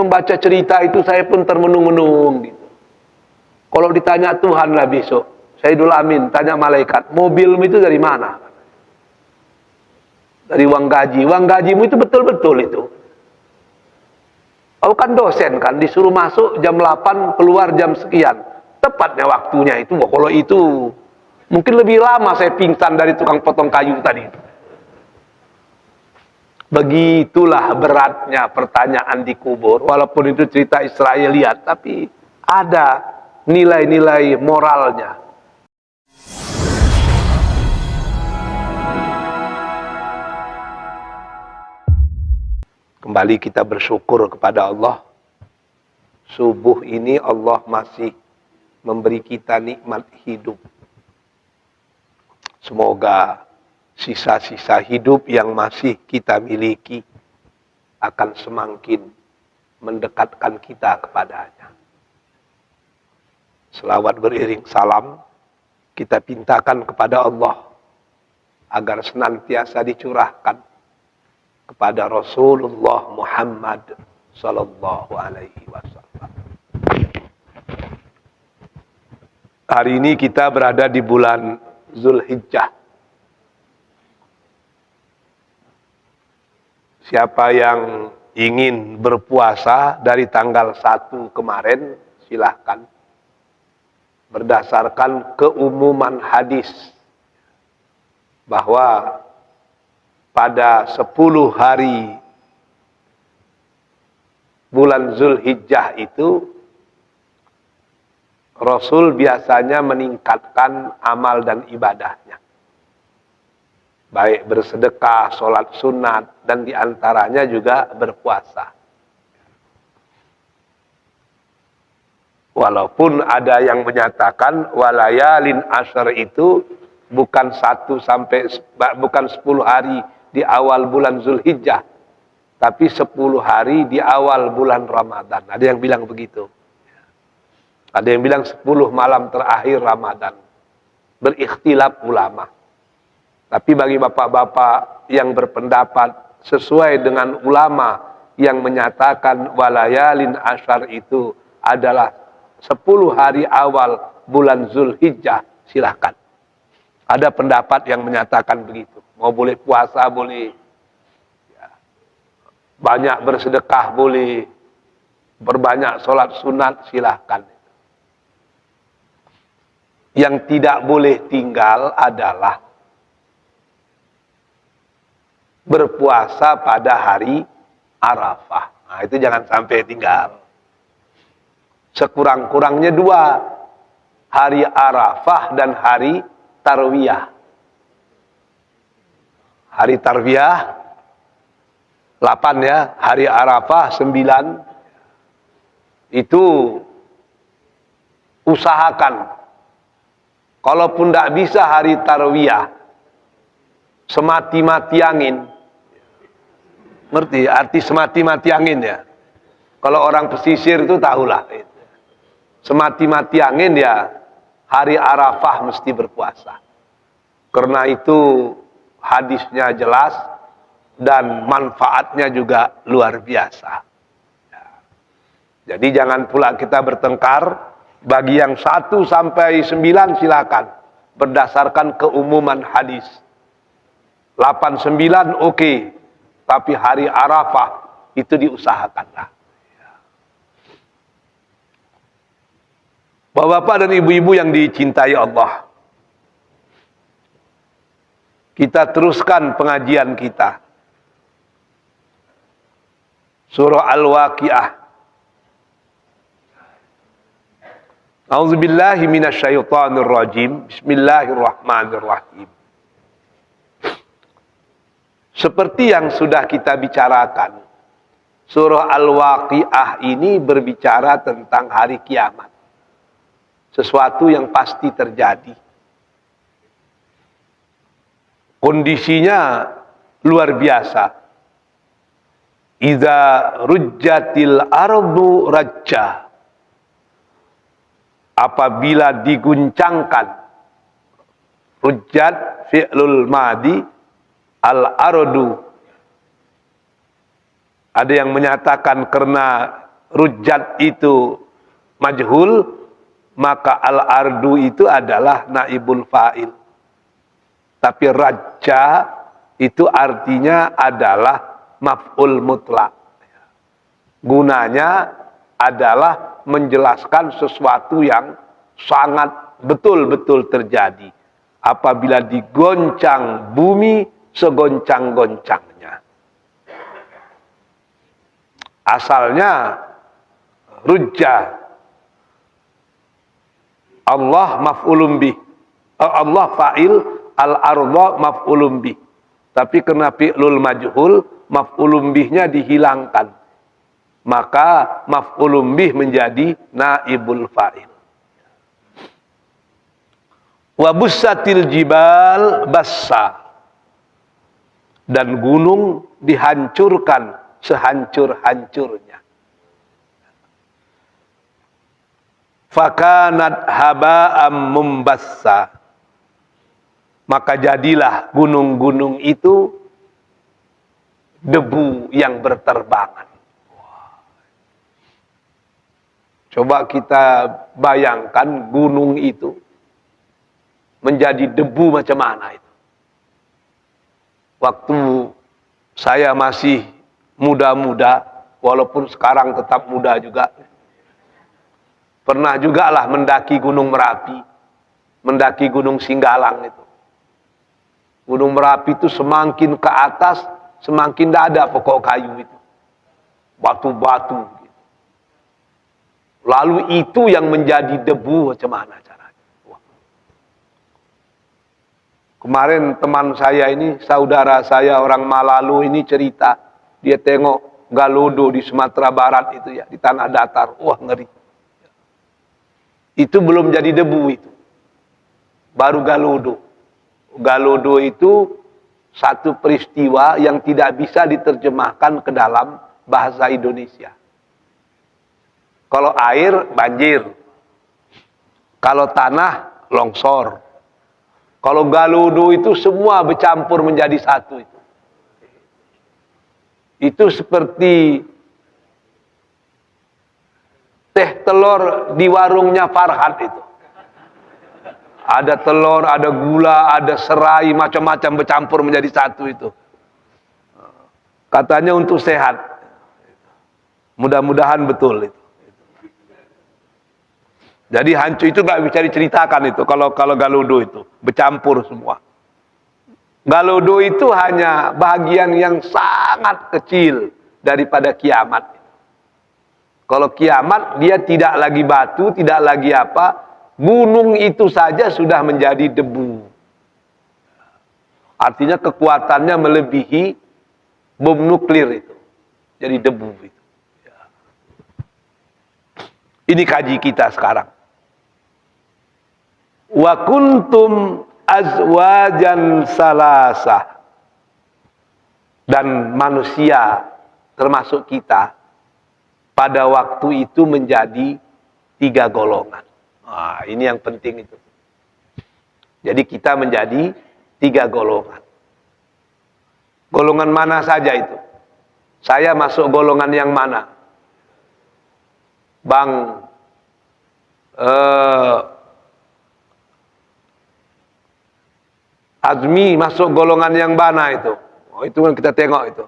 membaca cerita itu saya pun termenung-menung gitu. Kalau ditanya Tuhan lah besok, Sayyidul Amin tanya malaikat, mobilmu itu dari mana? Dari uang gaji. Uang gajimu itu betul-betul itu. Aku kan dosen kan, disuruh masuk jam 8, keluar jam sekian. Tepatnya waktunya itu. Wah, kalau itu mungkin lebih lama saya pingsan dari tukang potong kayu tadi. Begitulah beratnya pertanyaan di kubur. Walaupun itu cerita Israeliat, tapi ada nilai-nilai moralnya. Kembali kita bersyukur kepada Allah. Subuh ini Allah masih memberi kita nikmat hidup. Semoga sisa-sisa hidup yang masih kita miliki akan semakin mendekatkan kita kepadanya. Selawat beriring salam kita pintakan kepada Allah agar senantiasa dicurahkan kepada Rasulullah Muhammad sallallahu alaihi wasallam. Hari ini kita berada di bulan Zulhijjah. Siapa yang ingin berpuasa dari tanggal 1 kemarin, silahkan. Berdasarkan keumuman hadis bahwa pada 10 hari bulan Zulhijjah itu Rasul biasanya meningkatkan amal dan ibadahnya. Baik bersedekah, sholat sunat, dan diantaranya juga berpuasa. Walaupun ada yang menyatakan walayalin asyr itu bukan 10 hari di awal bulan Zulhijjah, tapi 10 hari di awal bulan Ramadan. Ada yang bilang begitu. Ada yang bilang 10 malam terakhir Ramadan. Berikhtilaf ulama. Tapi bagi bapak-bapak yang berpendapat sesuai dengan ulama yang menyatakan walayalin asyr itu adalah 10 hari awal bulan Zulhijjah, silahkan. Ada pendapat yang menyatakan begitu. Mau boleh puasa boleh, ya. Banyak bersedekah boleh, berbanyak sholat sunat silahkan. Yang tidak boleh tinggal adalah berpuasa pada hari Arafah. Nah, itu jangan sampai tinggal. Sekurang-kurangnya 2. Hari Arafah dan hari Tarwiyah. Hari Tarwiyah 8 ya, hari Arafah 9. Itu usahakan. Kalaupun tidak bisa hari Tarwiyah, semati-mati angin. Ngerti arti semati-mati angin ya? Kalau orang pesisir itu tahulah. Semati-mati angin ya, hari Arafah mesti berpuasa. Karena itu hadisnya jelas dan manfaatnya juga luar biasa. Jadi jangan pula kita bertengkar. Bagi yang 1 sampai 9 silakan. Berdasarkan keumuman hadis. 8, 9 oke. Tapi hari Arafah itu diusahakanlah. Bapak-bapak dan ibu-ibu yang dicintai Allah. Kita teruskan pengajian kita. Surah Al-Waqiah. A'udzubillahi minasyaitonirrajim. Bismillahirrahmanirrahim. Seperti yang sudah kita bicarakan, surah Al-Waqiah ini berbicara tentang hari kiamat. Sesuatu yang pasti terjadi. Kondisinya luar biasa. Idza rujjatil ardu rajja. Apabila diguncangkan. Rujjat fi'lul madi. Al-ardu. Ada yang menyatakan karena rujat itu majhul, maka al-ardu itu adalah naibul fa'il. Tapi rajja itu artinya adalah maf'ul mutlak. Gunanya adalah menjelaskan sesuatu yang sangat betul-betul terjadi. Apabila digoncang bumi segoncang-goncangnya. Asalnya rujja, Allah maf'ulun bih, Allah fa'il, al-ardha maf'ulun bih. Tapi karena fi'lul majhul, maf'ulun bihnya dihilangkan. Maka maf'ulun bih menjadi naibul fa'il. Wa bussatil jibal bassa. Dan gunung dihancurkan sehancur-hancurnya. Fakanat haba'am mumbassa. Maka jadilah gunung-gunung itu debu yang berterbangan. Coba kita bayangkan gunung itu menjadi debu macam mana itu. Waktu saya masih muda-muda, walaupun sekarang tetap muda juga, pernah juga lah mendaki Gunung Merapi, mendaki Gunung Singgalang itu. Gunung Merapi itu semakin ke atas, semakin tidak ada pokok kayu itu. Batu-batu. Gitu. Lalu itu yang menjadi debu macam mana caranya. Wah. Kemarin teman saya ini, saudara saya orang Malalu ini cerita, dia tengok Galodo di Sumatera Barat itu ya, di tanah datar. Wah, ngeri. Itu belum jadi debu itu. Baru Galodo. Galodo itu satu peristiwa yang tidak bisa diterjemahkan ke dalam bahasa Indonesia. Kalau air, banjir. Kalau tanah, longsor. Kalau Galodo itu semua bercampur menjadi satu itu. Itu seperti teh telur di warungnya Farhat itu. Ada telur, ada gula, ada serai, macam-macam bercampur menjadi satu itu. Katanya untuk sehat. Mudah-mudahan betul itu. Jadi hancur itu nggak bisa diceritakan itu kalau Galodo itu bercampur semua. Galodo itu hanya bagian yang sangat kecil daripada kiamat. Kalau kiamat dia tidak lagi batu, tidak lagi apa. Gunung itu saja sudah menjadi debu. Artinya kekuatannya melebihi bom nuklir itu. Jadi debu itu. Ini kaji kita sekarang. Wa kuntum azwajan salasah. Dan manusia termasuk kita pada waktu itu menjadi 3 golongan. Nah, ini yang penting itu. Jadi kita menjadi 3 golongan. Golongan mana saja itu? Saya masuk golongan yang mana? Bang Azmi masuk golongan yang mana itu? Oh, itu kan kita tengok itu.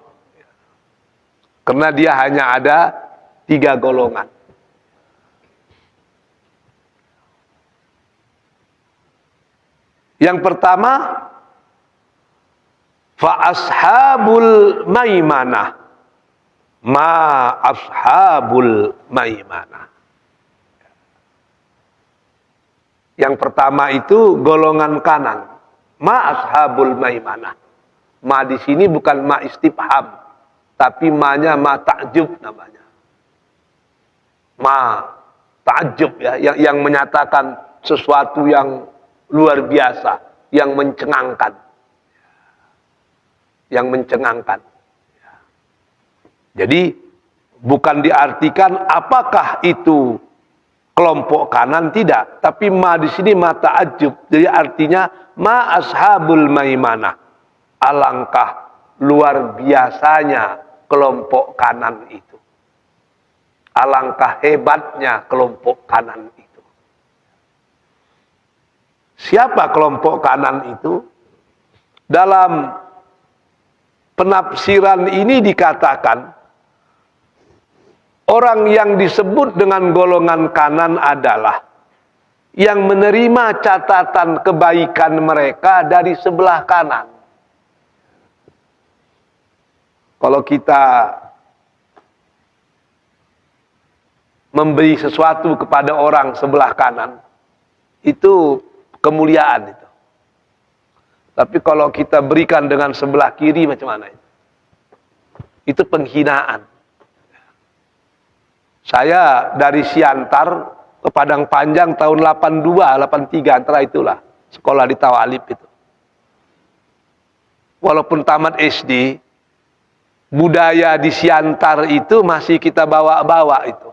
Karena dia hanya ada 3 golongan. Yang pertama, fa ashabul maimanah. Ma ashabul maimanah. Yang pertama itu golongan kanan. Ma ashabul maimanah. Ma di sini bukan ma istifham, tapi ma-nya ma ta'jub namanya. Ma ta'jub ya, yang menyatakan sesuatu yang luar biasa, yang mencengangkan. Yang mencengangkan. Jadi bukan diartikan apakah itu kelompok kanan, tidak, tapi ma di sini ma ta'ajjub. Jadi artinya ma ashabul maimanah. Alangkah luar biasanya kelompok kanan itu. Alangkah hebatnya kelompok kanan itu. Siapa kelompok kanan itu? Dalam penafsiran ini dikatakan, orang yang disebut dengan golongan kanan adalah yang menerima catatan kebaikan mereka dari sebelah kanan. Kalau kita memberi sesuatu kepada orang sebelah kanan, itu kemuliaan itu. Tapi kalau kita berikan dengan sebelah kiri, macam mana itu? Itu penghinaan. Saya dari Siantar ke Padang Panjang tahun 82, 83, antara itulah. Sekolah di Tawalib itu. Walaupun tamat SD, budaya di Siantar itu masih kita bawa-bawa itu.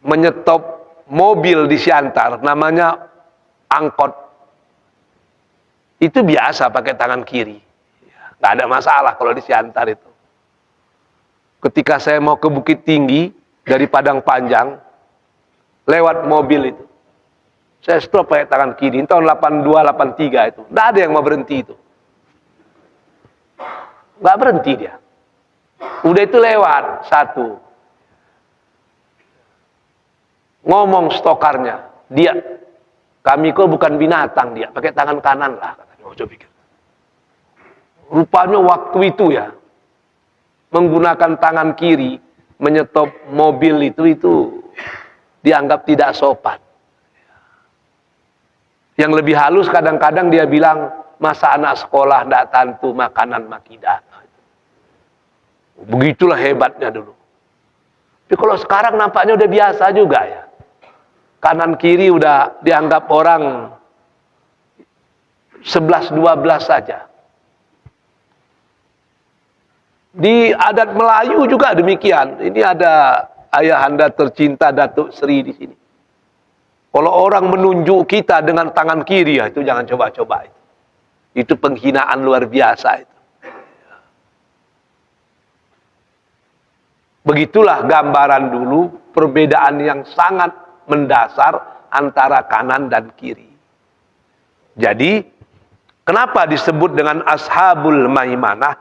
Menyetop mobil di Siantar, namanya angkot. Itu biasa pakai tangan kiri. Nggak ada masalah kalau di Siantar itu. Ketika saya mau ke Bukit Tinggi dari Padang Panjang, lewat mobil itu, saya stop pakai tangan kiri. Tahun 82, 83 itu. Nggak ada yang mau berhenti itu. Nggak berhenti dia. Udah itu lewat, satu. Ngomong stokarnya, dia, kami kok bukan binatang dia, pakai tangan kanan lah, katanya. Oh, coba pikir. Rupanya waktu itu ya, menggunakan tangan kiri, menyetop mobil itu dianggap tidak sopan. Yang lebih halus kadang-kadang dia bilang, masa anak sekolah tidak tantu makanan makidah. Begitulah hebatnya dulu. Tapi kalau sekarang nampaknya udah biasa juga ya. Kanan kiri udah dianggap orang 11-12 saja. Di adat Melayu juga demikian. Ini ada ayahanda tercinta Datuk Sri di sini. Kalau orang menunjuk kita dengan tangan kiri, ya itu jangan coba-coba. Itu penghinaan luar biasa itu. Begitulah gambaran dulu perbedaan yang sangat mendasar antara kanan dan kiri. Jadi, kenapa disebut dengan Ashabul Maimanah?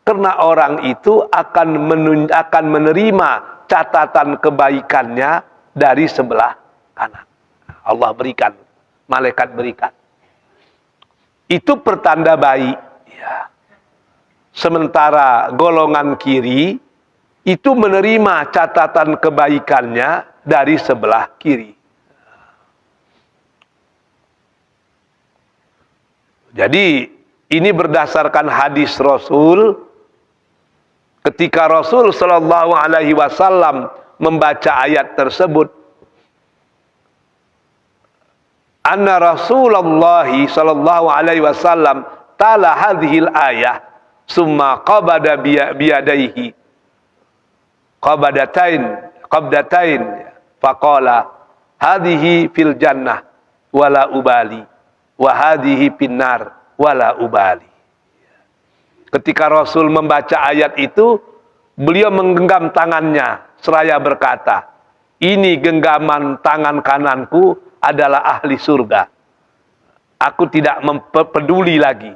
Karena orang itu akan menerima catatan kebaikannya dari sebelah kanan. Allah berikan, malaikat berikan. Itu pertanda baik. Ya. Sementara golongan kiri itu menerima catatan kebaikannya dari sebelah kiri. Jadi ini berdasarkan hadis Rasul. Ketika Rasul Shallallahu Alaihi Wasallam membaca ayat tersebut, anna Rasulullah Shallallahu Alaihi Wasallam tala hadhil ayah, summa qabada biyadaihi qabdatain faqala hadhihi fil jannah wala ubali wa hadhihi finnar wala ubali. Ketika Rasul membaca ayat itu, beliau menggenggam tangannya seraya berkata, ini genggaman tangan kananku adalah ahli surga. Aku tidak peduli lagi.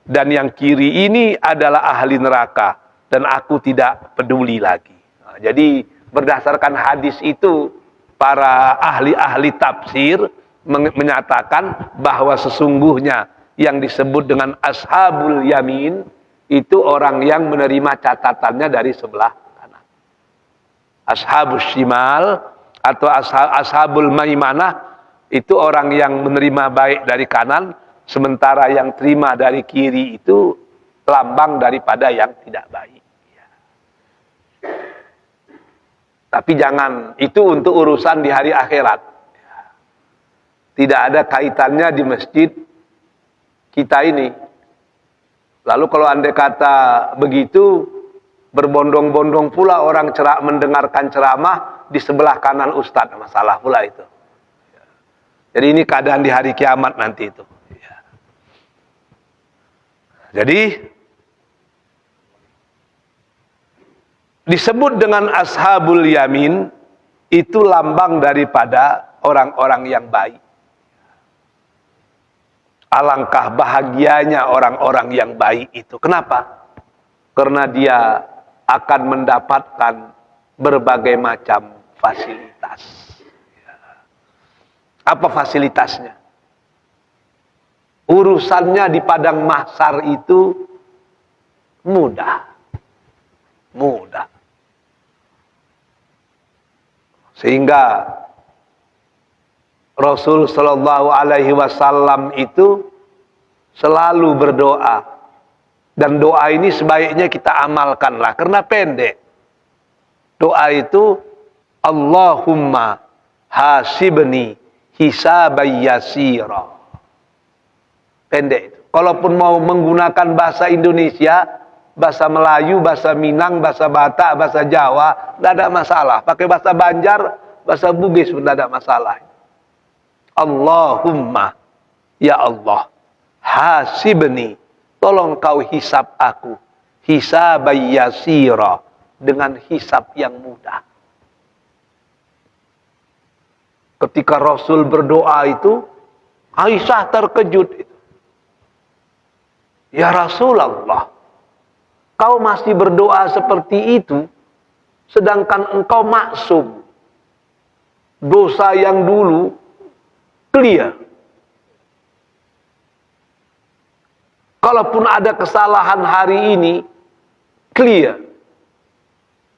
Dan yang kiri ini adalah ahli neraka. Dan aku tidak peduli lagi. Nah, jadi berdasarkan hadis itu, para ahli-ahli tafsir menyatakan bahwa sesungguhnya yang disebut dengan Ashabul Yamin, itu orang yang menerima catatannya dari sebelah kanan. Ashabul Shimal atau Ashabul Maimanah itu orang yang menerima baik dari kanan, sementara yang terima dari kiri itu lambang daripada yang tidak baik. Tapi jangan, itu untuk urusan di hari akhirat. Tidak ada kaitannya di masjid kita ini. Lalu kalau andai kata begitu, berbondong-bondong pula orang mendengarkan ceramah di sebelah kanan ustadz, masalah pula itu. Jadi ini keadaan di hari kiamat nanti itu. Jadi disebut dengan ashabul yamin, itu lambang daripada orang-orang yang baik. Alangkah bahagianya orang-orang yang baik itu. Kenapa? Karena dia akan mendapatkan berbagai macam fasilitas. Apa fasilitasnya? Urusannya di padang mahsyar itu mudah. Mudah. Sehingga Rasul Shallallahu Alaihi Wasallam itu selalu berdoa, dan doa ini sebaiknya kita amalkanlah karena pendek. Doa itu Allahumma hasibni hisaban yasira. Pendek itu. Kalaupun mau menggunakan bahasa Indonesia, bahasa Melayu, bahasa Minang, bahasa Batak, bahasa Jawa, tidak ada masalah. Pakai bahasa Banjar, bahasa Bugis pun tidak ada masalah. Allahumma, ya Allah, hasibni, tolong kau hisab aku, hisaban yasira, dengan hisab yang mudah. Ketika Rasul berdoa itu, Aisyah terkejut. Ya Rasulullah, kau masih berdoa seperti itu, sedangkan engkau maksum. Dosa yang dulu clear. Kalaupun ada kesalahan hari ini, clear.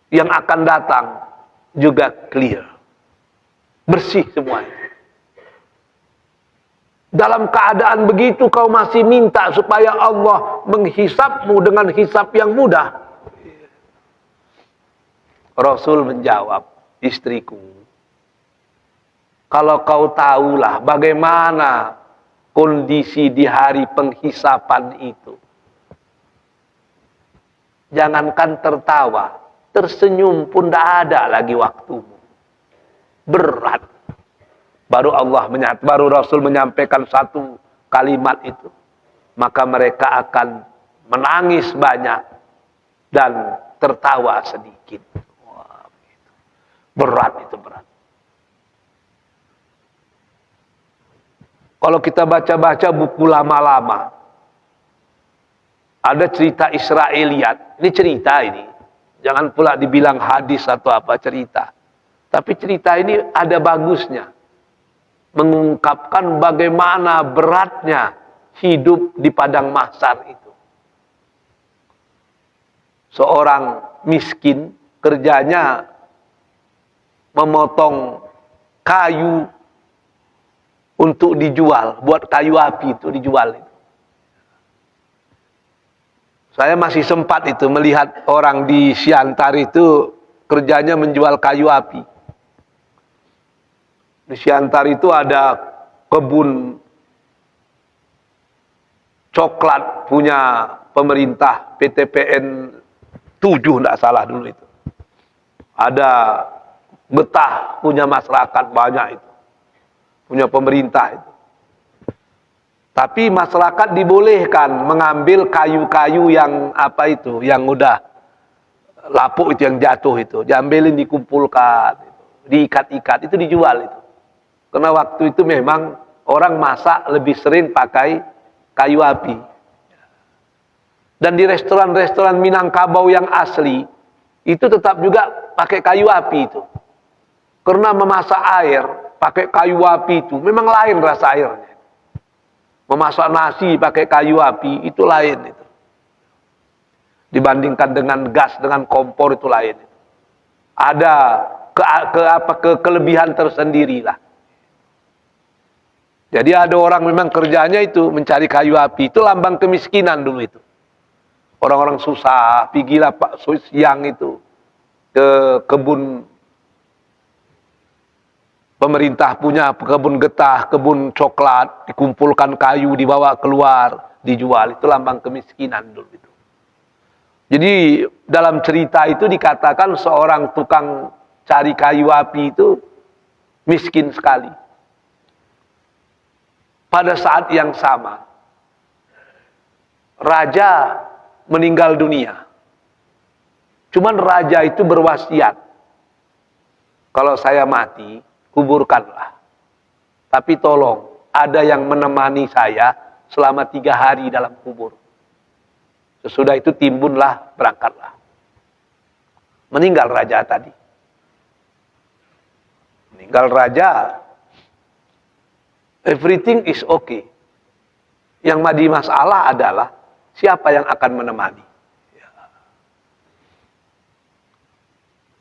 Yang akan datang juga clear. Bersih semuanya. Dalam keadaan begitu kau masih minta supaya Allah menghisapmu dengan hisap yang mudah. Rasul menjawab, istriku, kalau kau tahulah bagaimana kondisi di hari penghisapan itu, jangankan tertawa, tersenyum pun tidak ada lagi waktumu. Berat. Baru Rasul menyampaikan satu kalimat itu, maka mereka akan menangis banyak dan tertawa sedikit. Wah, berat itu, berat. Kalau kita baca-baca buku lama-lama, ada cerita Israeliat. Ini cerita ini, jangan pula dibilang hadis atau apa, cerita. Tapi cerita ini ada bagusnya. Mengungkapkan bagaimana beratnya hidup di padang mahsyar itu. Seorang miskin kerjanya memotong kayu untuk dijual, buat kayu api itu dijual. Saya masih sempat itu melihat orang di Siantar itu kerjanya menjual kayu api. Di Siantar itu ada kebun coklat punya pemerintah, PTPN 7 tidak salah dulu itu. Ada getah punya masyarakat banyak itu. Punya pemerintah itu. Tapi masyarakat dibolehkan mengambil kayu-kayu yang apa itu, yang udah lapuk itu, yang jatuh itu. Diambilin, dikumpulkan, diikat-ikat, itu dijual itu. Karena waktu itu memang orang masak lebih sering pakai kayu api. Dan di restoran-restoran Minangkabau yang asli, itu tetap juga pakai kayu api itu. Karena memasak air, pakai kayu api itu, memang lain rasa airnya. Memasak nasi pakai kayu api, itu lain itu. Dibandingkan dengan gas, dengan kompor, itu lain. Ada kelebihan tersendiri lah. Jadi ada orang memang kerjanya itu mencari kayu api. Itu lambang kemiskinan dulu itu. Orang-orang susah, pergilah Pak siang itu ke kebun pemerintah punya kebun getah, kebun coklat, dikumpulkan kayu, dibawa keluar, dijual. Itu lambang kemiskinan dulu itu. Jadi dalam cerita itu dikatakan seorang tukang cari kayu api itu miskin sekali. Pada saat yang sama, raja meninggal dunia. Cuman raja itu berwasiat, kalau saya mati, kuburkanlah. Tapi tolong, ada yang menemani saya selama 3 hari dalam kubur. Sesudah itu timbunlah, berangkatlah. Meninggal raja tadi. Meninggal raja, everything is okay. Yang jadi masalah adalah siapa yang akan menemani.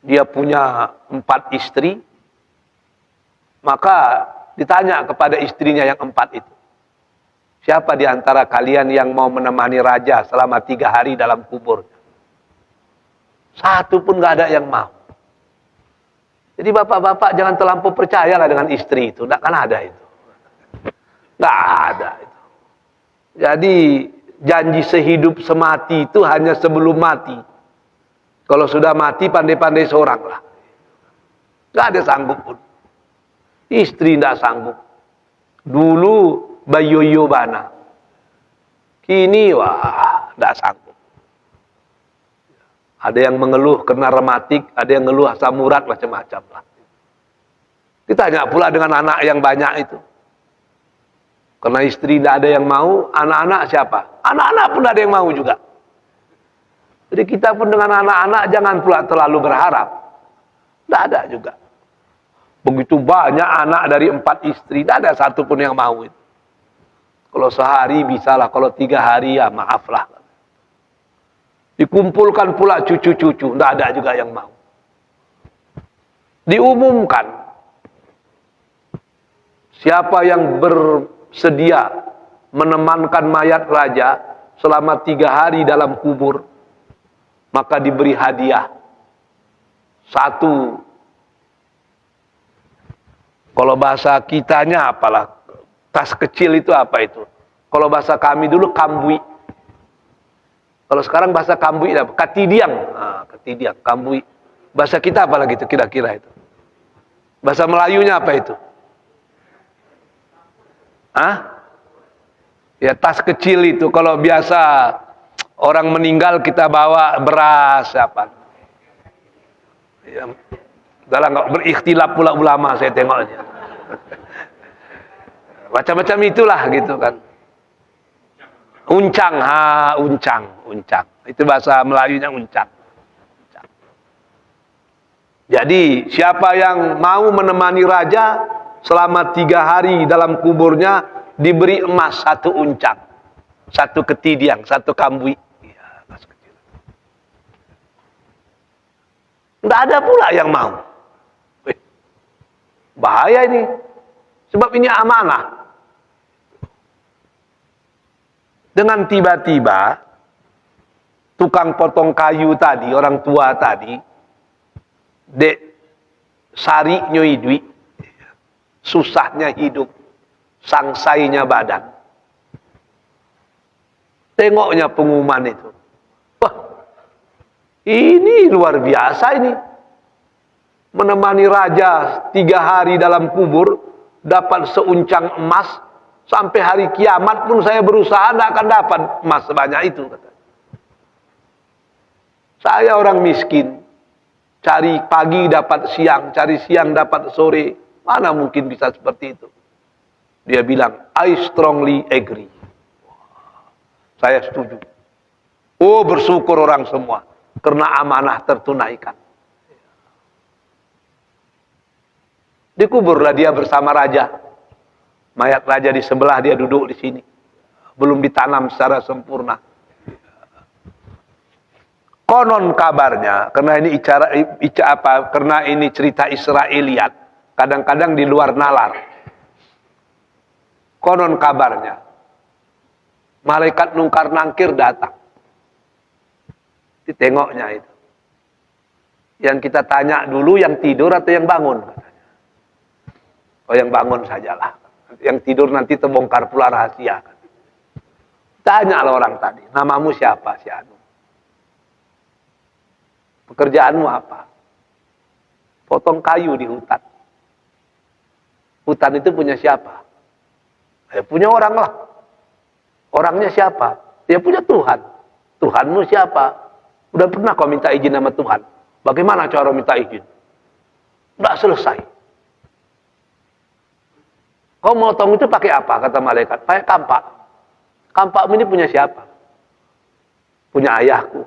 Dia punya 4 istri, maka ditanya kepada istrinya yang 4 itu, siapa di antara kalian yang mau menemani raja selama 3 hari dalam kubur? Satu pun gak ada yang mau. Jadi bapak-bapak jangan terlampau percayalah dengan istri itu, gak kan ada itu. Gak ada itu. Jadi janji sehidup semati itu hanya sebelum mati. Kalau sudah mati pandai-pandai seorang lah. Gak ada sanggup pun. Istri tidak sanggup. Dulu bayoyo bana. Kini wah tidak sanggup. Ada yang mengeluh karena rematik, ada yang mengeluh asam urat macam-macam lah. Ditanya pula dengan anak yang banyak itu. Karena istri tidak ada yang mau, anak-anak siapa? Anak-anak pun ada yang mau juga. Jadi kita pun dengan anak-anak jangan pula terlalu berharap. Tidak ada juga. Begitu banyak anak dari 4 istri, tidak ada satu pun yang mau itu. Kalau sehari bisalah, kalau 3 hari ya maaflah. Dikumpulkan pula cucu-cucu, tidak ada juga yang mau. Diumumkan, siapa yang bersedia menemankan mayat raja selama 3 hari dalam kubur, maka diberi hadiah. 1, kalau bahasa kitanya apalah, tas kecil itu apa itu? Kalau bahasa kami dulu kambui. Kalau sekarang bahasa kambui apa? Katidiang. Katidiang, kambui. Bahasa kita apa lagi itu kira-kira itu? Bahasa Melayunya apa itu? Ya tas kecil itu. Kalau biasa orang meninggal kita bawa beras apa? Ya, dalam berikhtilaf pula ulama saya tengoknya. Macam-macam itulah gitu kan. Uncang, uncang. Itu bahasa Melayunya uncang. Jadi siapa yang mau menemani raja selama 3 hari dalam kuburnya diberi emas 1 uncang, 1 ketidiang, 1 kambui. Ya, emas kecil. Nggak ada pula yang mau. Bahaya ini. Sebab ini amanah. Dengan tiba-tiba tukang potong kayu tadi, orang tua tadi, dek sari nyoidwi, susahnya hidup, sangsainya badan. Tengoknya pengumuman itu. Wah, ini luar biasa ini. Menemani raja 3 hari dalam kubur, dapat seuncang emas, sampai hari kiamat pun saya berusaha tidak akan dapat emas sebanyak itu. Saya orang miskin, cari pagi dapat siang, cari siang dapat sore, mana mungkin bisa seperti itu. Dia bilang, I strongly agree. Saya setuju. Oh, bersyukur orang semua, karena amanah tertunaikan. Dikuburlah dia bersama raja. Mayat raja di sebelah, dia duduk di sini. Belum ditanam secara sempurna. Konon kabarnya, karena ini karena ini cerita Israeliat, kadang-kadang di luar nalar. Konon kabarnya, malaikat nungkar nangkir datang. Ditengoknya itu. Yang kita tanya dulu, yang tidur atau yang bangun? Oh, yang bangun sajalah. Yang tidur nanti terbongkar pula rahasia. Tanyalah orang tadi, namamu siapa? Si Anu. Pekerjaanmu apa? Potong kayu di hutan. Hutan itu punya siapa? Ya punya orang lah. Orangnya siapa? Ya punya Tuhan. Tuhanmu siapa? Udah pernah kau minta izin sama Tuhan? Bagaimana cara minta izin? Udah selesai. Kau motong itu pakai apa? Kata malaikat. Pakai kampak. Kampakmu ini punya siapa? Punya ayahku.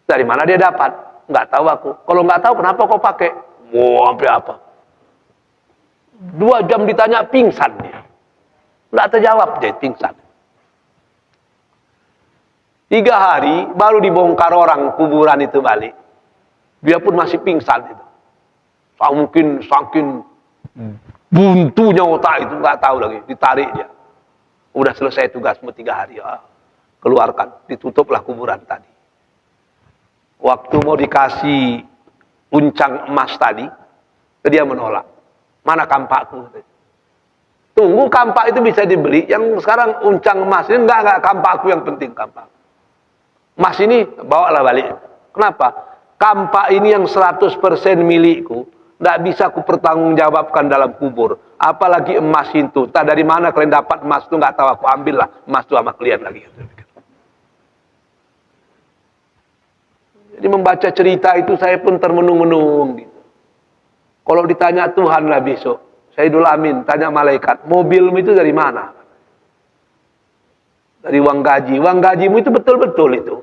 Dari mana dia dapat? Nggak tahu aku. Kalau nggak tahu, kenapa kau pakai? Mau sampai apa? 2 jam ditanya, pingsan dia. Nggak terjawab, dia pingsan. 3 hari, baru dibongkar orang kuburan itu balik. Dia pun masih pingsan itu. Mungkin saking buntunya otak itu, nggak tahu lagi. Ditarik dia. Udah selesai tugasmu 3 hari. Ya. Keluarkan, ditutuplah kuburan tadi. Waktu mau dikasih uncang emas tadi, dia menolak. Mana kampakku? Tunggu, kampak itu bisa dibeli. Yang sekarang uncang emas ini enggak kampakku yang penting, kampak. Emas ini bawalah balik. Kenapa? Kampak ini yang 100% milikku, enggak bisa aku pertanggungjawabkan dalam kubur. Apalagi emas itu. Tak dari mana kalian dapat emas itu enggak tahu, aku ambillah emas itu sama kalian lagi. Jadi membaca cerita itu saya pun termenung-menung gitu. Kalau ditanya Tuhan lah besok, Sayyidul Amin tanya malaikat, mobilmu itu dari mana? Dari uang gaji. Uang gajimu itu betul-betul itu.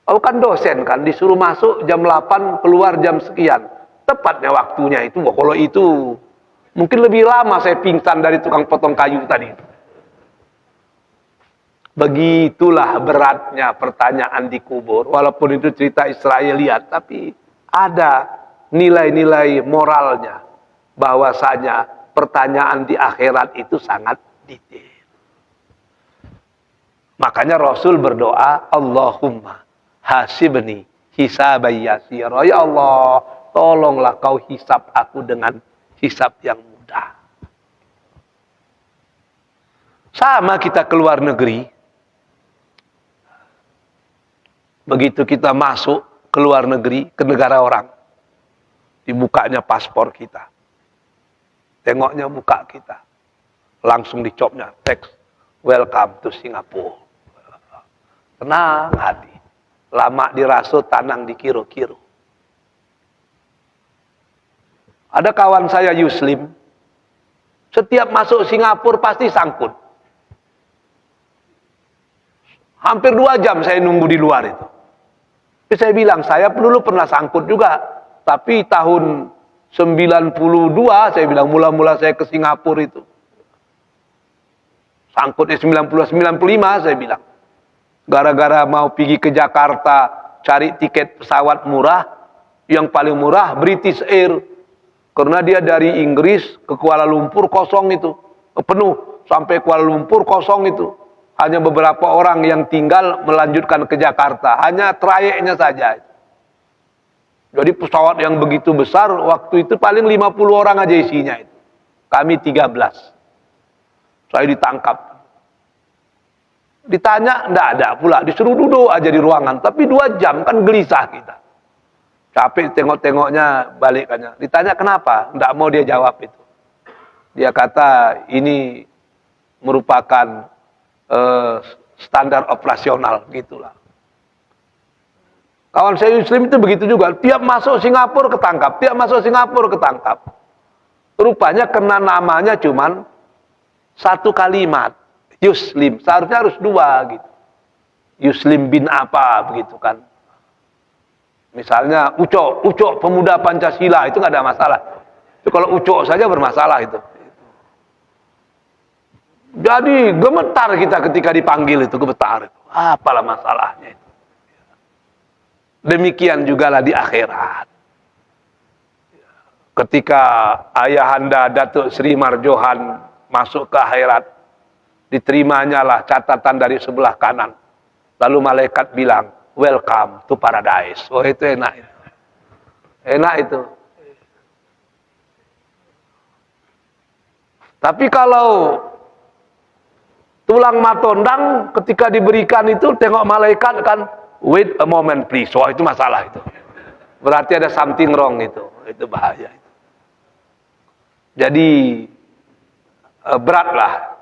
Aku kan dosen kan, disuruh masuk jam 8, keluar jam sekian. Tepatnya waktunya itu. Wah, kalau itu mungkin lebih lama saya pingsan dari tukang potong kayu tadi. Begitulah beratnya pertanyaan di kubur. Walaupun itu cerita Israeliat, tapi ada nilai-nilai moralnya. Bahwasanya pertanyaan di akhirat itu sangat detail. Makanya Rasul berdoa, Allahumma hasibni hisaban yasira. Ya Allah, tolonglah kau hisab aku dengan hisab yang mudah. Sama kita keluar negeri. Begitu kita masuk ke luar negeri, ke negara orang, dibukanya paspor kita. Tengoknya muka kita. Langsung dicopnya teks, welcome to Singapore. Tenang hati. Lama dirasut, tanang dikiro-kiro. Ada kawan saya Yuslim, setiap masuk Singapura pasti sangkut. Hampir 2 jam saya nunggu di luar itu. Tapi saya bilang, saya dulu pernah sangkut juga. Tapi tahun 92, saya bilang, mula-mula saya ke Singapura itu. Sangkutnya 90, 95, saya bilang. Gara-gara mau pergi ke Jakarta, cari tiket pesawat murah. Yang paling murah, British Air. Karena dia dari Inggris ke Kuala Lumpur kosong itu. Penuh, sampai Kuala Lumpur kosong itu. Hanya beberapa orang yang tinggal melanjutkan ke Jakarta. Hanya trayeknya saja. Jadi pesawat yang begitu besar, waktu itu paling 50 orang aja isinya. Kami 13. Saya ditangkap. Ditanya, enggak ada pula. Disuruh duduk aja di ruangan. Tapi 2 jam kan gelisah kita. Capek tengok-tengoknya, balikannya. Ditanya kenapa? Enggak mau dia jawab itu. Dia kata, ini merupakan standar operasional gitulah. Kawan saya Muslim itu begitu juga. Tiap masuk Singapura ketangkap, tiap masuk Singapura ketangkap. Rupanya kena namanya cuman 1 kalimat, Yuslim. Seharusnya harus 2 gitu. Yuslim bin apa begitu kan. Misalnya Ucok pemuda Pancasila, itu nggak ada masalah. Itu kalau Ucok saja bermasalah itu. Jadi gemetar kita ketika dipanggil itu, gemetar. Apalah masalahnya itu. Demikian jugalah di akhirat. Ketika ayahanda Datuk Sri Marjohan masuk ke akhirat, diterimanya lah catatan dari sebelah kanan. Lalu malaikat bilang, welcome to paradise. Oh itu enak itu. Enak itu. Tapi kalau tulang matondang ketika diberikan itu, tengok malaikat kan, wait a moment please. Wah itu masalah itu. Berarti ada something wrong itu. Itu bahaya. Jadi beratlah.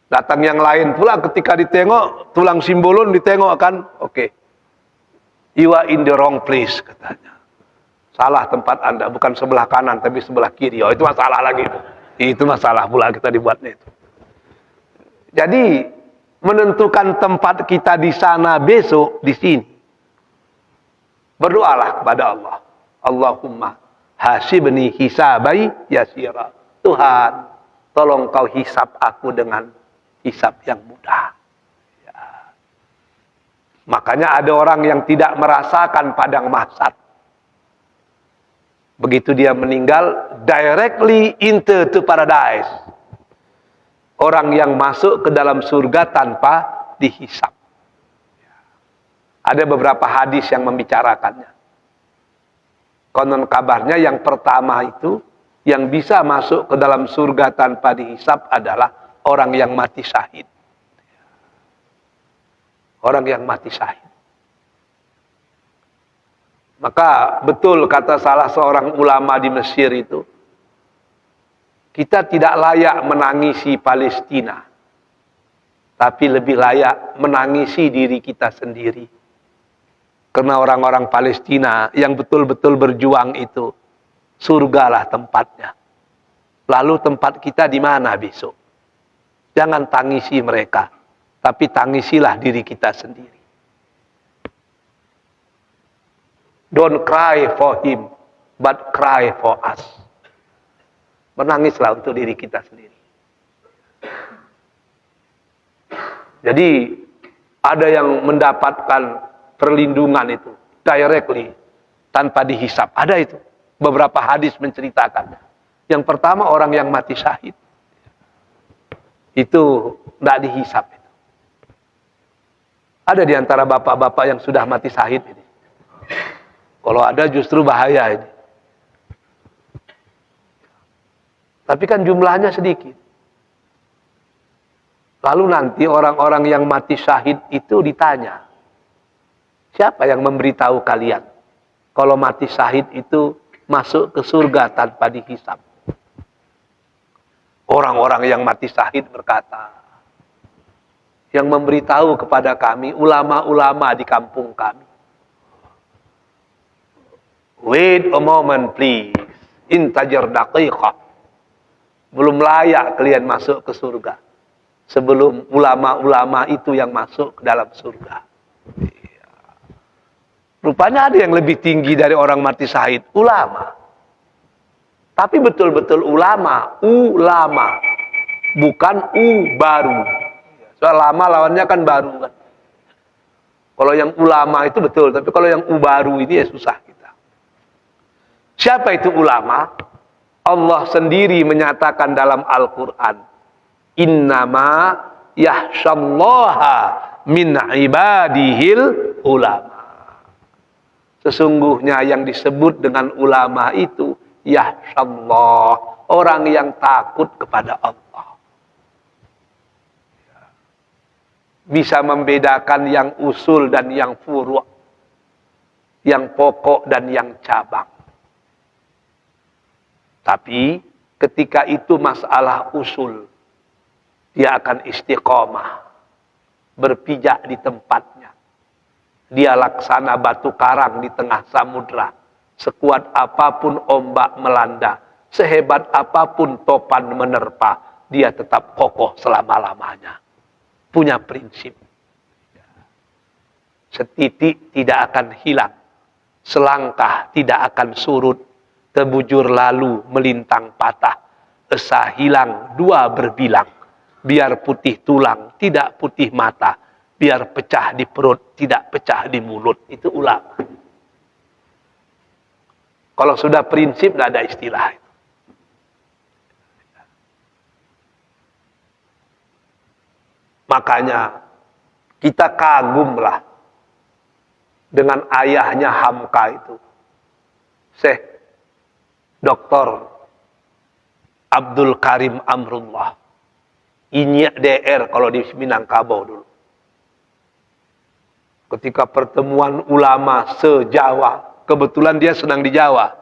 Datang yang lain pula ketika ditengok, tulang simbolon ditengok kan, oke. You are in the wrong place, katanya. Salah tempat Anda, bukan sebelah kanan, tapi sebelah kiri. Oh, itu masalah lagi. Itu masalah pula kita dibuatnya itu. Jadi, menentukan tempat kita di sana besok, di sini. Berdoalah kepada Allah. Allahumma hasibni hisabai yasira. Tuhan, tolong kau hisab aku dengan hisab yang mudah. Ya. Makanya ada orang yang tidak merasakan padang mahsyar. Begitu dia meninggal, directly into to paradise. Orang yang masuk ke dalam surga tanpa dihisab. Ada beberapa hadis yang membicarakannya. Konon kabarnya yang pertama itu, yang bisa masuk ke dalam surga tanpa dihisab adalah orang yang mati syahid. Orang yang mati syahid. Maka betul kata salah seorang ulama di Mesir itu, kita tidak layak menangisi Palestina, tapi lebih layak menangisi diri kita sendiri. Karena orang-orang Palestina yang betul-betul berjuang itu, surgalah tempatnya. Lalu tempat kita di mana besok? Jangan tangisi mereka, tapi tangisilah diri kita sendiri. Don't cry for him, but cry for us. Menangislah untuk diri kita sendiri. Jadi, ada yang mendapatkan perlindungan itu directly, tanpa dihisap. Ada itu. Beberapa hadis menceritakan. Yang pertama orang yang mati syahid. Itu tidak dihisap. Ada di antara bapak-bapak yang sudah mati syahid ini. Kalau ada justru bahaya ini. Tapi kan jumlahnya sedikit. Lalu nanti orang-orang yang mati syahid itu ditanya. Siapa yang memberitahu kalian? Kalau mati syahid itu masuk ke surga tanpa dihisap. Orang-orang yang mati syahid berkata, yang memberitahu kepada kami ulama-ulama di kampung kami. Wait a moment please. Intajar daqiqah. Belum layak kalian masuk ke surga sebelum ulama-ulama itu yang masuk ke dalam surga. Rupanya ada yang lebih tinggi dari orang mati syahid, ulama. Tapi betul-betul ulama, bukan baru. Soal lama lawannya kan baru kan. Kalau yang ulama itu betul, tapi kalau yang baru ini ya susah kita. Siapa itu ulama? Allah sendiri menyatakan dalam Al-Quran, innama yahsyallaha min ibadihil ulama. Sesungguhnya yang disebut dengan ulama itu yahsyallah, orang yang takut kepada Allah. Bisa membedakan yang usul dan yang furu', yang pokok dan yang cabang. Tapi ketika itu masalah usul, dia akan istiqomah, berpijak di tempatnya. Dia laksana batu karang di tengah samudra. Sekuat apapun ombak melanda, sehebat apapun topan menerpa, dia tetap kokoh selama-lamanya. Punya prinsip. Setitik tidak akan hilang, selangkah tidak akan surut, tebujur lalu melintang patah, esa hilang dua berbilang, biar putih tulang tidak putih mata, biar pecah di perut tidak pecah di mulut. Itu ulama. Kalau sudah prinsip tidak ada istilah itu. Makanya kita kagumlah dengan ayahnya Hamka itu, Syekh Dr. Abdul Karim Amrullah, Inyak DR kalau di Minangkabau dulu. Ketika pertemuan ulama se-Jawa, kebetulan dia sedang di Jawa,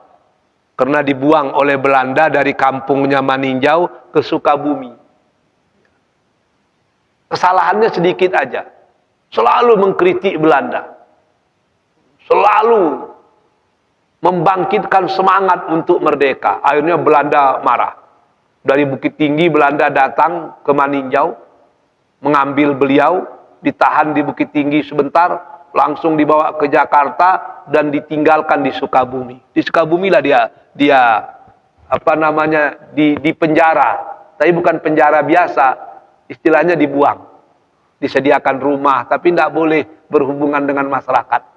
karena dibuang oleh Belanda dari kampungnya Maninjau ke Sukabumi. Kesalahannya sedikit aja. Selalu mengkritik Belanda. Selalu membangkitkan semangat untuk merdeka. Akhirnya Belanda marah. Dari Bukit Tinggi Belanda datang ke Maninjau, mengambil beliau, ditahan di Bukit Tinggi sebentar, langsung dibawa ke Jakarta dan ditinggalkan di Sukabumi. Di Sukabumi lah dia di penjara. Tapi bukan penjara biasa, istilahnya dibuang. Disediakan rumah, tapi tidak boleh berhubungan dengan masyarakat.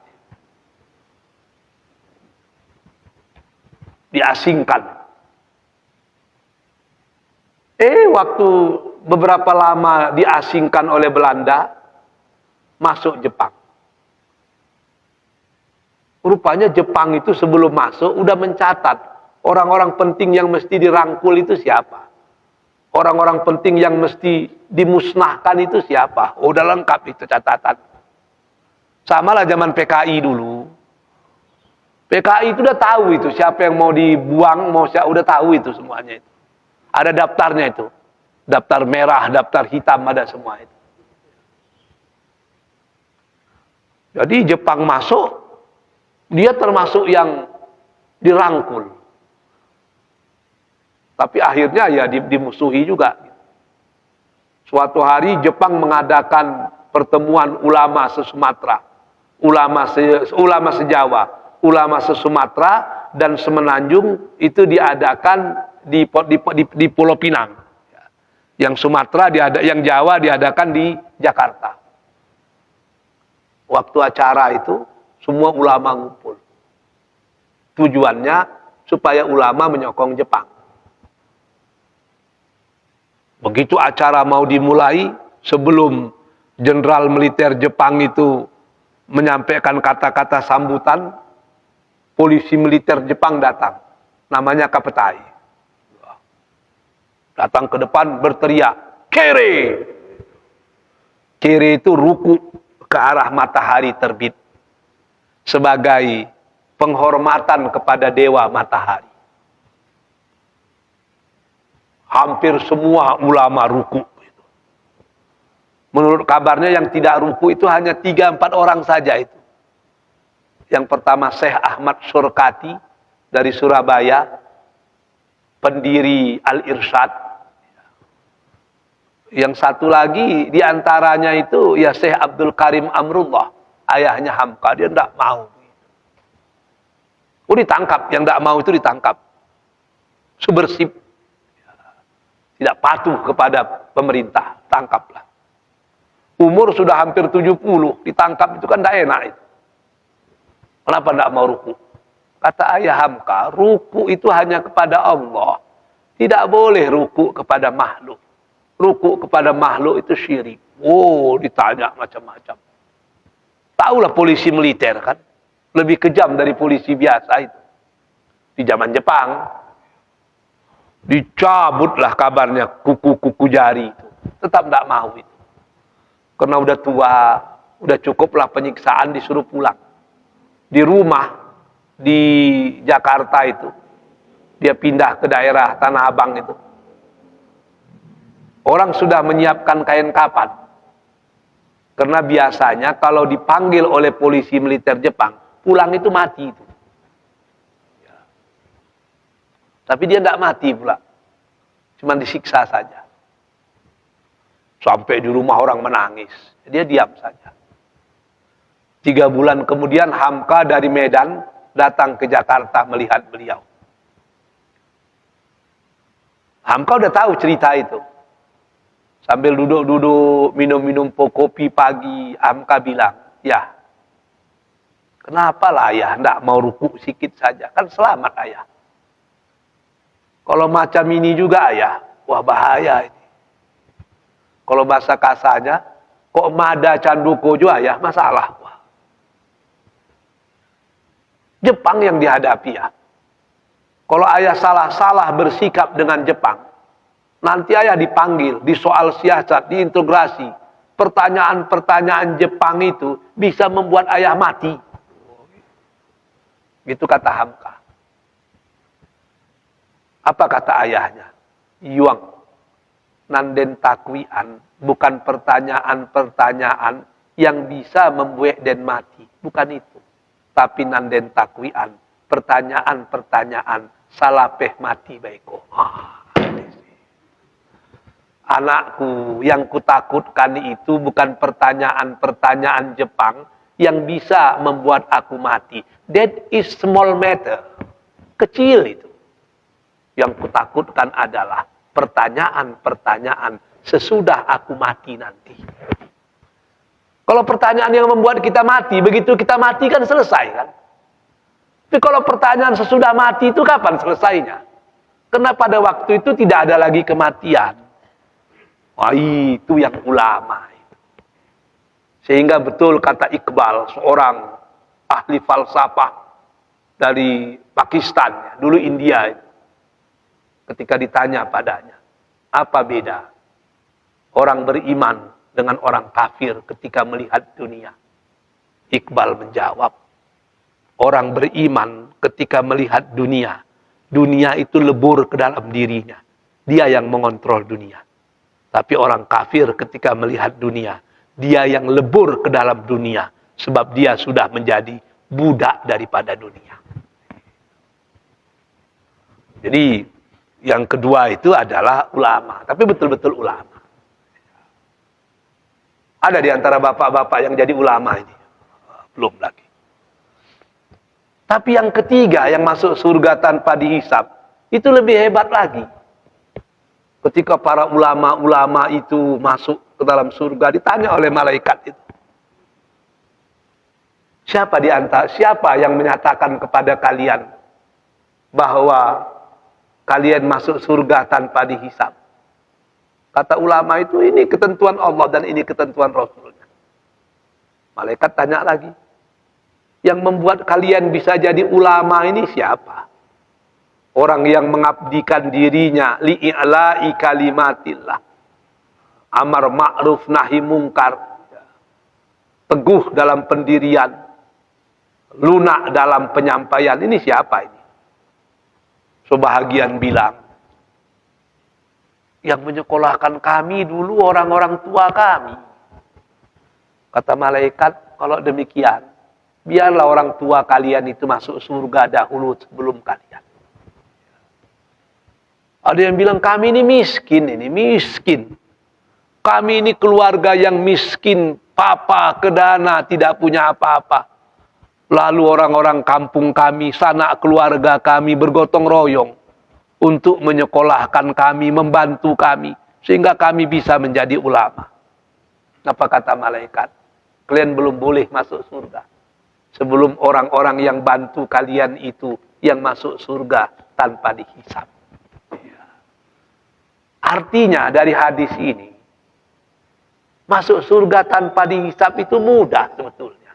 Diasingkan. Waktu beberapa lama diasingkan oleh Belanda, masuk Jepang. Rupanya Jepang itu sebelum masuk udah mencatat orang-orang penting yang mesti dirangkul itu siapa. Orang-orang penting yang mesti dimusnahkan itu siapa. Udah lengkap itu catatan. Sama lah zaman PKI dulu. PKI itu udah tahu itu siapa yang mau dibuang, udah tahu itu semuanya itu. Ada daftarnya itu. Daftar merah, daftar hitam, ada semua itu. Jadi Jepang masuk, dia termasuk yang dirangkul. Tapi akhirnya ya dimusuhi juga. Suatu hari Jepang mengadakan pertemuan ulama se-Sumatera, ulama se-Jawa, ulama se-Sumatera dan Semenanjung itu diadakan di Pulau Pinang. Yang Sumatera yang Jawa diadakan di Jakarta. Waktu acara itu semua ulama ngumpul. Tujuannya supaya ulama menyokong Jepang. Begitu acara mau dimulai, sebelum jenderal militer Jepang itu menyampaikan kata-kata sambutan, polisi militer Jepang datang. Namanya Kapetai. Datang ke depan berteriak, "Kere!" Kere itu ruku ke arah matahari terbit. Sebagai penghormatan kepada dewa matahari. Hampir semua ulama ruku. Menurut kabarnya yang tidak ruku itu hanya 3-4 orang saja itu. Yang pertama Syekh Ahmad Surkati dari Surabaya, pendiri Al-Irsyad. Yang satu lagi diantaranya itu ya Syekh Abdul Karim Amrullah, ayahnya Hamka, dia tidak mau. Ditangkap, yang tidak mau itu ditangkap. Subversif. Tidak patuh kepada pemerintah, tangkaplah. Umur sudah hampir 70, ditangkap itu kan tidak enak itu. Kenapa tidak mau ruku? Kata ayah Hamka, ruku itu hanya kepada Allah. Tidak boleh ruku kepada makhluk. Ruku kepada makhluk itu syirik. Ditanya macam-macam. Tahulah polisi militer kan, lebih kejam dari polisi biasa itu. Di zaman Jepang. Dicabutlah kabarnya kuku-kuku jari itu. Tetap tidak mau itu. Karena udah tua, udah cukuplah penyiksaan, disuruh pulang. Di rumah di Jakarta itu, dia pindah ke daerah Tanah Abang itu. Orang sudah menyiapkan kain kapan. Karena biasanya kalau dipanggil oleh polisi militer Jepang, pulang itu mati itu. Tapi dia tidak mati pula. Cuma disiksa saja. Sampai di rumah orang menangis. Dia diam saja. 3 bulan kemudian Hamka dari Medan datang ke Jakarta melihat beliau. Hamka udah tahu cerita itu. Sambil duduk-duduk minum-minum kopi pagi, Hamka bilang, "Ya, kenapa lah ayah tidak mau ruku sikit saja? Kan selamat ayah. Kalau macam ini juga ayah, wah bahaya ini. Kalau bahasa kasarnya, kok mada canduko juga ayah, masalah. Wah. Jepang yang dihadapi ya. Kalau ayah salah-salah bersikap dengan Jepang, nanti ayah dipanggil, di soal siasat, diintegrasi. Pertanyaan-pertanyaan Jepang itu bisa membuat ayah mati. Gitu kata Hamka. Apa kata ayahnya? Yuang nanden takwian bukan pertanyaan-pertanyaan yang bisa membuat den mati. Bukan itu. Tapi nanden takwian. Pertanyaan-pertanyaan salapeh mati baiko. Anakku, yang kutakutkan itu bukan pertanyaan-pertanyaan Jepang yang bisa membuat aku mati. That is small matter. Kecil itu. Yang kutakutkan adalah pertanyaan-pertanyaan sesudah aku mati nanti. Kalau pertanyaan yang membuat kita mati, begitu kita mati kan selesai kan? Tapi kalau pertanyaan sesudah mati itu kapan selesainya? Karena pada waktu itu tidak ada lagi kematian. Wah, itu yang ulama. Sehingga betul kata Iqbal, seorang ahli falsafah dari Pakistan, dulu India. Ketika ditanya padanya, apa beda orang beriman dengan orang kafir ketika melihat dunia? Iqbal menjawab, orang beriman ketika melihat dunia, dunia itu lebur ke dalam dirinya. Dia yang mengontrol dunia. Tapi orang kafir ketika melihat dunia, dia yang lebur ke dalam dunia. Sebab dia sudah menjadi budak daripada dunia. Jadi yang kedua itu adalah ulama. Tapi betul-betul ulama. Ada di antara bapak-bapak yang jadi ulama ini? Belum lagi. Tapi yang ketiga yang masuk surga tanpa dihisab, itu lebih hebat lagi. Ketika para ulama-ulama itu masuk ke dalam surga, ditanya oleh malaikat itu. Siapa yang menyatakan kepada kalian bahwa kalian masuk surga tanpa dihisab? Kata ulama itu, ini ketentuan Allah dan ini ketentuan Rasulnya. Malaikat tanya lagi, yang membuat kalian bisa jadi ulama ini siapa? Orang yang mengabdikan dirinya li'i'la'i kalimatillah. Amar ma'ruf nahi mungkar. Teguh dalam pendirian. Lunak dalam penyampaian. Ini siapa ini? Sebahagian bilang, yang menyekolahkan kami dulu orang-orang tua kami. Kata malaikat, kalau demikian, biarlah orang tua kalian itu masuk surga dahulu sebelum kalian. Ada yang bilang, kami ini miskin. Kami ini keluarga yang miskin, papa kedana, tidak punya apa-apa. Lalu orang-orang kampung kami, sanak keluarga kami bergotong royong untuk menyekolahkan kami, membantu kami, sehingga kami bisa menjadi ulama. Apa kata malaikat? Kalian belum boleh masuk surga sebelum orang-orang yang bantu kalian itu yang masuk surga tanpa dihisab. Artinya dari hadis ini, masuk surga tanpa dihisab itu mudah sebetulnya.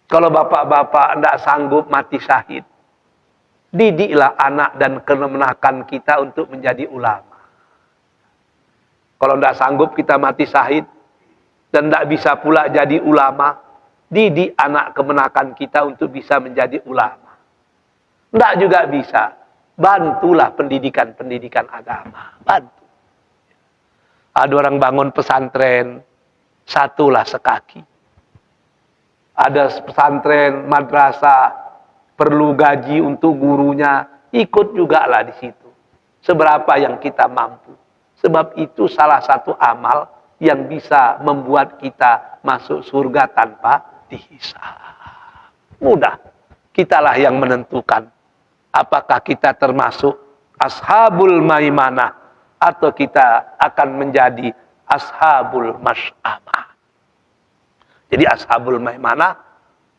Kalau bapak-bapak tidak sanggup mati syahid, didiklah anak dan kemenakan kita untuk menjadi ulama. Kalau tidak sanggup kita mati syahid, dan tidak bisa pula jadi ulama, didik anak kemenakan kita untuk bisa menjadi ulama. Tidak juga bisa. Bantulah pendidikan-pendidikan agama. Bantu. Ada orang bangun pesantren, satulah sekaki. Ada pesantren, madrasah, perlu gaji untuk gurunya, ikut juga lah di situ. Seberapa yang kita mampu. Sebab itu salah satu amal yang bisa membuat kita masuk surga tanpa dihisab. Mudah. Kitalah yang menentukan. Apakah kita termasuk ashabul maimanah atau kita akan menjadi ashabul masy'amah. Jadi ashabul maimanah,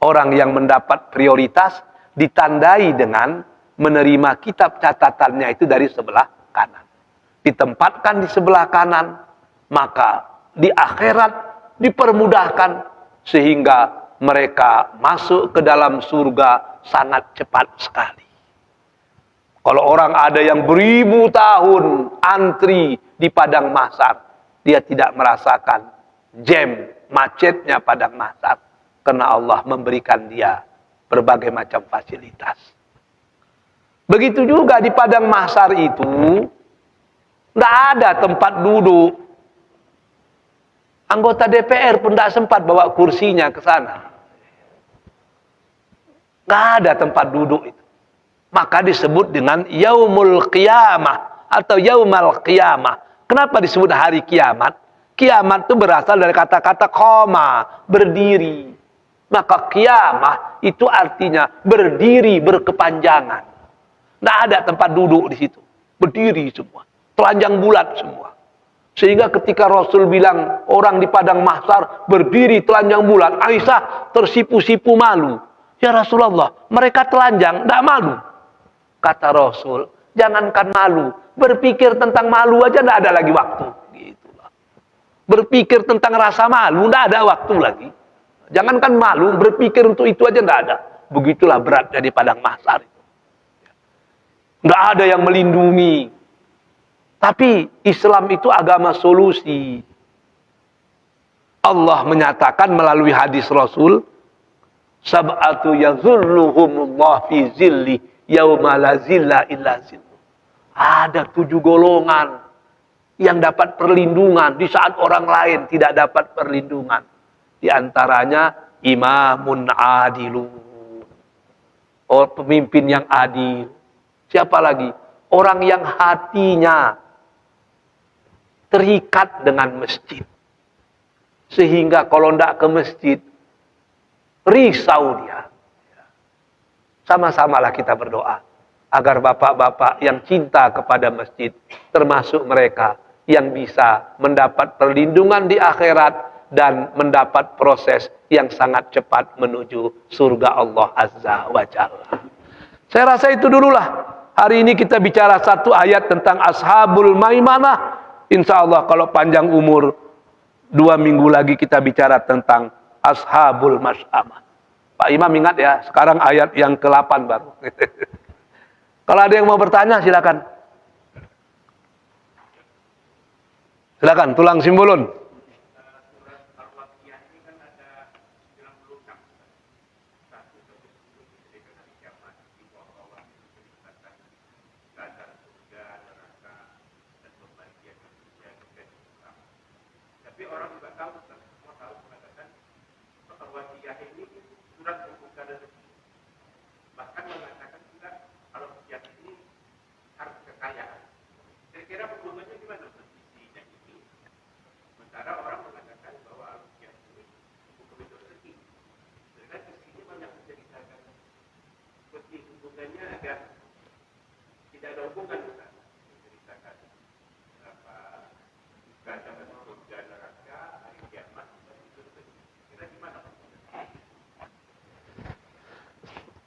orang yang mendapat prioritas ditandai dengan menerima kitab catatannya itu dari sebelah kanan. Ditempatkan di sebelah kanan, maka di akhirat dipermudahkan sehingga mereka masuk ke dalam surga sangat cepat sekali. Kalau orang ada yang beribu tahun antri di padang mahsyar, dia tidak merasakan jam, macetnya padang mahsyar, karena Allah memberikan dia berbagai macam fasilitas. Begitu juga di padang mahsyar itu, tidak ada tempat duduk. Anggota DPR pun tidak sempat bawa kursinya ke sana. Nggak ada tempat duduk itu. Maka disebut dengan Yaumul Qiyamah atau Yaumal Qiyamah. Kenapa disebut hari kiamat? Kiamat itu berasal dari kata-kata qoma, berdiri. Maka kiamah itu artinya berdiri berkepanjangan. Tidak ada tempat duduk di situ. Berdiri semua. Telanjang bulat semua. Sehingga ketika Rasul bilang orang di padang mahsyar berdiri telanjang bulat, Aisyah tersipu-sipu malu. Ya Rasulullah, mereka telanjang, tidak malu. Kata Rasul, jangankan malu, berpikir tentang malu aja tidak ada lagi waktu. Gitulah. Berpikir tentang rasa malu, tidak ada waktu lagi. Jangankan malu, berpikir untuk itu aja tidak ada. Begitulah beratnya di padang mahsyar. Tidak ada yang melindungi. Tapi Islam itu agama solusi. Allah menyatakan melalui hadis Rasul, sab'atu yazulluhumullah fi zilli yauma la zilla illa zillu. Ada 7 golongan yang dapat perlindungan di saat orang lain tidak dapat perlindungan. Di antaranya imamun adilun. Oh, pemimpin yang adil. Siapa lagi? Orang yang hatinya terikat dengan masjid. Sehingga kalau tidak ke masjid, risau dia. Sama-samalah kita berdoa. Agar bapak-bapak yang cinta kepada masjid, termasuk mereka yang bisa mendapat perlindungan di akhirat, dan mendapat proses yang sangat cepat menuju surga Allah Azza wa Jalla. Saya rasa itu dululah. Hari ini kita bicara satu ayat tentang Ashabul Maimanah. Insya Allah kalau panjang umur 2 minggu lagi kita bicara tentang Ashabul Mas'amah. Pak Imam ingat ya, sekarang ayat yang ke-8 baru. Kalau ada yang mau bertanya silakan. Silakan, tulang Simbulun.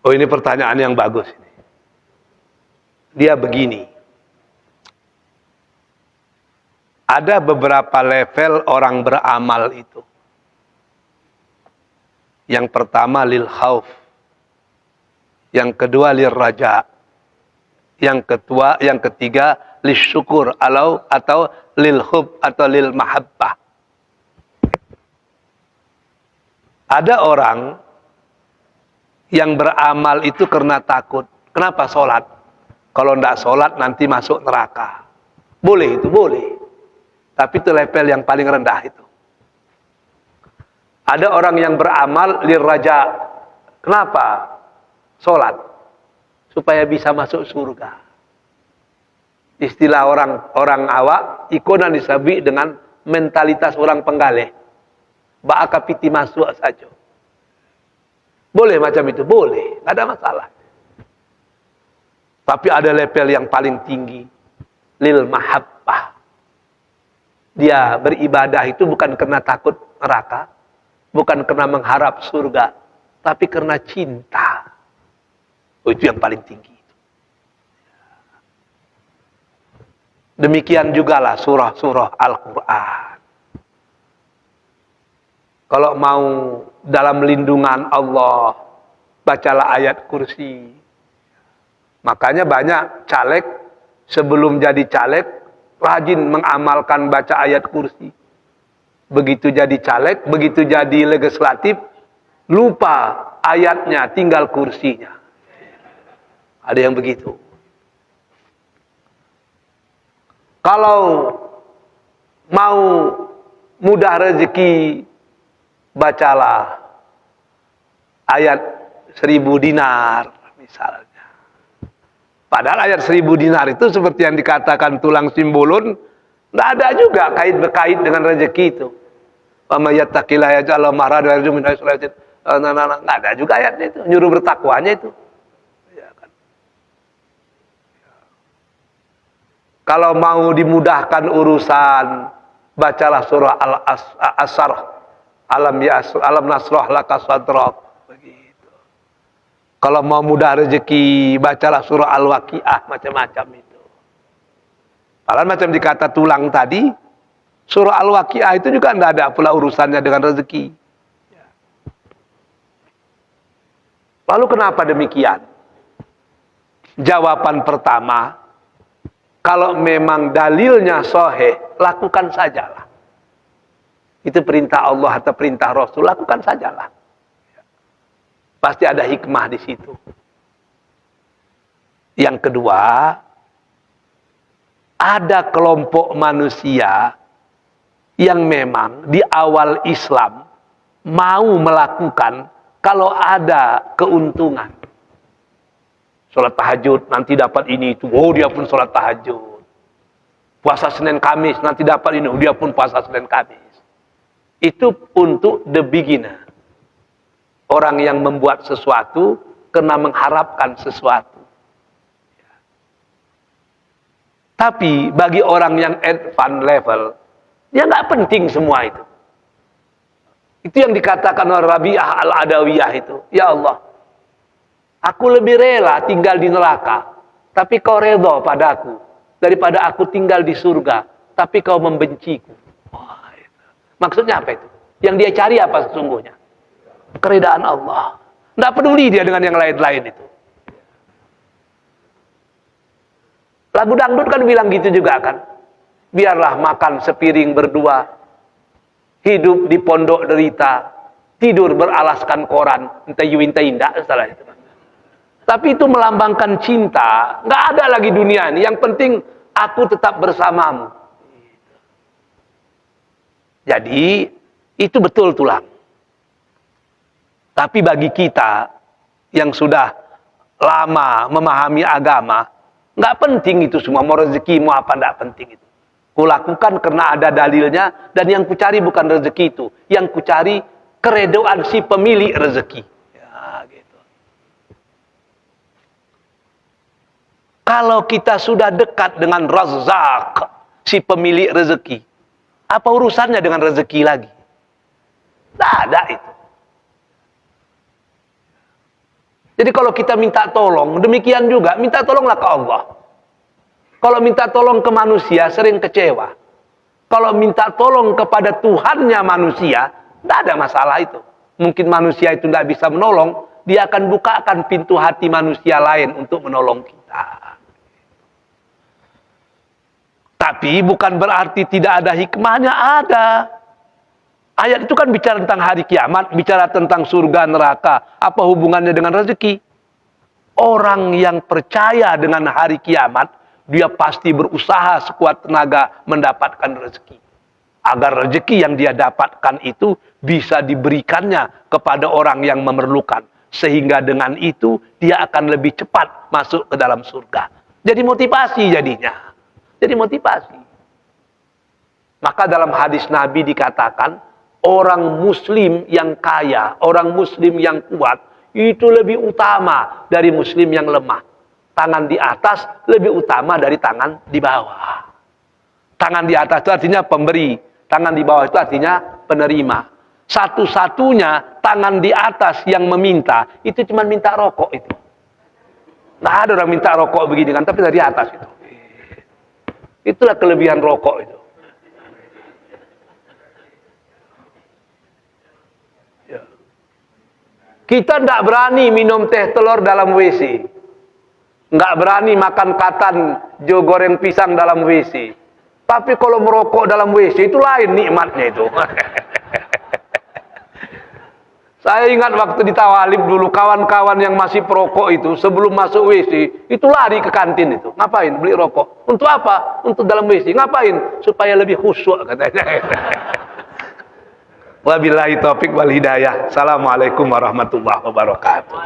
Oh, ini pertanyaan yang bagus ini. Dia begini. Ada beberapa level orang beramal itu. Yang pertama lil khauf. Yang kedua lil raja. Yang ketiga lil syukur atau lil hub atau lil mahabbah. Ada orang yang beramal itu karena takut. Kenapa sholat? Kalau tidak sholat nanti masuk neraka. Boleh itu, boleh. Tapi itu level yang paling rendah itu. Ada orang yang beramal liraja. Kenapa? Sholat. Supaya bisa masuk surga. Istilah orang awak, ikonan disabi dengan mentalitas orang penggaleh. Ba'aka piti masuk saja. Boleh macam itu? Boleh. Tidak ada masalah. Tapi ada level yang paling tinggi. Lil mahabbah. Dia beribadah itu bukan karena takut neraka. Bukan karena mengharap surga. Tapi karena cinta. Oh, itu yang paling tinggi. Demikian jugalah surah-surah Al-Quran. Kalau mau dalam lindungan Allah, bacalah ayat kursi. Makanya banyak caleg, sebelum jadi caleg, rajin mengamalkan baca ayat kursi. Begitu jadi caleg, begitu jadi legislatif, lupa ayatnya, tinggal kursinya. Ada yang begitu. Kalau mau mudah rezeki, bacalah ayat 1000 dinar misalnya. Padahal ayat 1000 dinar itu seperti yang dikatakan tulang Simbulun, nggak ada juga kait-berkait dengan rezeki itu. Wa may yattaqillaha yaj'al lahu makhrajan wa yarzuqhu min haitsu la yahtasib. Nggak ada juga ayatnya itu, nyuruh bertakwanya itu. Ya kan? Kalau mau dimudahkan urusan, bacalah surah Al-Asr. Alam nasrah laka sadrak. Begitu. Kalau mau mudah rezeki, bacalah surah Al-Waqiah, macam-macam itu. Padahal macam dikata tulang tadi, surah Al-Waqiah itu juga tidak ada pula urusannya dengan rezeki. Lalu kenapa demikian? Jawaban pertama, kalau memang dalilnya sahih, lakukan sajalah. Itu perintah Allah atau perintah Rasul, lakukan sajalah. Pasti ada hikmah di situ. Yang kedua, ada kelompok manusia yang memang di awal Islam mau melakukan kalau ada keuntungan. Sholat tahajud nanti dapat ini itu, oh dia pun sholat tahajud. Puasa Senin Kamis nanti dapat ini, oh dia pun puasa Senin Kamis. Itu untuk the beginner. Orang yang membuat sesuatu karena mengharapkan sesuatu. Tapi bagi orang yang advance level, dia nggak penting semua itu. Itu yang dikatakan oleh Rabi'ah Al-Adawiyah itu. Ya Allah, aku lebih rela tinggal di neraka, tapi kau redha padaku, daripada aku tinggal di surga, tapi kau membenciku. Wah, itu. Maksudnya apa itu? Yang dia cari apa sesungguhnya? Keredaan Allah. Tidak peduli dia dengan yang lain-lain itu. Lagu dangdut kan bilang gitu juga kan. Biarlah makan sepiring berdua, hidup di pondok derita, tidur beralaskan koran, entah indah, salah itu. Tapi itu melambangkan cinta. Nggak ada lagi dunia ini. Yang penting aku tetap bersamamu. Jadi itu betul tulang. Tapi bagi kita yang sudah lama memahami agama, nggak penting itu semua. Mau rezeki mau apa nggak penting itu. Kulakukan karena ada dalilnya, dan yang kucari bukan rezeki itu. Yang kucari keredoan si pemilik rezeki. Ya, gitu. Kalau kita sudah dekat dengan Razzaq, si pemilik rezeki, apa urusannya dengan rezeki lagi? Tidak ada itu. Jadi kalau kita minta tolong, demikian juga minta tolonglah ke Allah. Kalau minta tolong ke manusia sering kecewa. Kalau minta tolong kepada Tuhannya manusia, tidak ada masalah itu. Mungkin manusia itu tidak bisa menolong, dia akan bukakan pintu hati manusia lain untuk menolong kita. Tapi bukan berarti tidak ada hikmahnya, ada. Ayat itu kan bicara tentang hari kiamat, bicara tentang surga neraka. Apa hubungannya dengan rezeki? Orang yang percaya dengan hari kiamat, dia pasti berusaha sekuat tenaga mendapatkan rezeki. Agar rezeki yang dia dapatkan itu bisa diberikannya kepada orang yang memerlukan. Sehingga dengan itu dia akan lebih cepat masuk ke dalam surga. Jadi motivasi jadinya. Jadi motivasi. Maka dalam hadis Nabi dikatakan, orang muslim yang kaya, orang muslim yang kuat, itu lebih utama dari muslim yang lemah. Tangan di atas lebih utama dari tangan di bawah. Tangan di atas itu artinya pemberi, tangan di bawah itu artinya penerima. Satu-satunya tangan di atas yang meminta, itu cuma minta rokok itu. Nggak ada orang minta rokok begini kan, tapi dari atas itu. Itulah kelebihan rokok itu. Kita tidak berani minum teh telur dalam WC. Nggak berani makan katan jo goreng pisang dalam WC. Tapi kalau merokok dalam WC itu lain nikmatnya itu. Saya ingat waktu di Tawalib dulu, kawan-kawan yang masih perokok itu sebelum masuk WC itu lari ke kantin itu. Ngapain? Beli rokok. Untuk apa? Untuk dalam WC. Ngapain? Supaya lebih khusyuk katanya. Wabillahi taufik wal hidayah. Assalamualaikum warahmatullahi wabarakatuh.